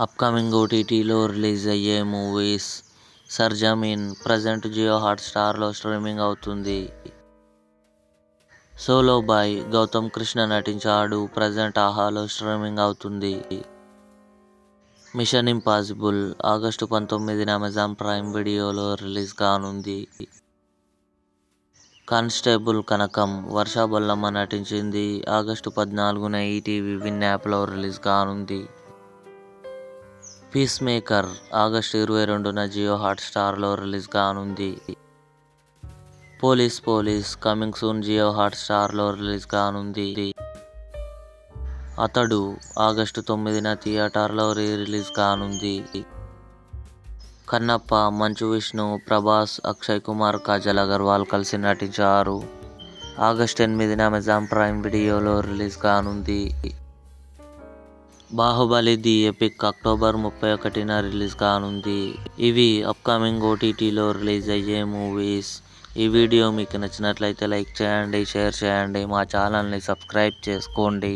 Upcoming ఓటీటీలో release అయ్యే movies. Sarzameen present Jio హాట్స్టార్లో స్ట్రీమింగ్ అవుతుంది. సోలో బాయ్ గౌతమ్ కృష్ణ నటించాడు. ప్రజెంట్ ఆహాలో స్ట్రీమింగ్ అవుతుంది. మిషన్ ఇంపాసిబుల్ ఆగస్టు 19న అమెజాన్ ప్రైమ్ వీడియోలో రిలీజ్ కానుంది. కానిస్టేబుల్ కనకం వర్ష బొల్లమ్మ నటించింది. ఆగస్టు 14న ఈటీవీ విన్ యాప్లో రిలీజ్ కానుంది. పీస్ మేకర్ ఆగస్టు 22న జియో హాట్స్టార్లో రిలీజ్ కానుంది. పోలీస్ కమింగ్ సూన్ జియో హాట్స్టార్లో రిలీజ్ కానుంది. అతడు ఆగస్టు 9న థియేటర్లో రిలీజ్ కానుంది. కన్నప్ప మంచు విష్ణు, ప్రభాస్, అక్షయ్ కుమార్, కాజల్ అగర్వాల్ కలిసి నటించారు. ఆగస్టు 8న అమెజాన్ ప్రైమ్ వీడియోలో రిలీజ్ కానుంది. బాహుబలి ది ఎపిక్ అక్టోబర్ 31న రిలీజ్ కానుంది. ఇవి అప్కమింగ్ ఓటీటీలో రిలీజ్ అయ్యే మూవీస్. ఈ వీడియో మీకు నచ్చినట్లయితే లైక్ చేయండి, షేర్ చేయండి, మా ఛానల్ని సబ్స్క్రైబ్ చేసుకోండి.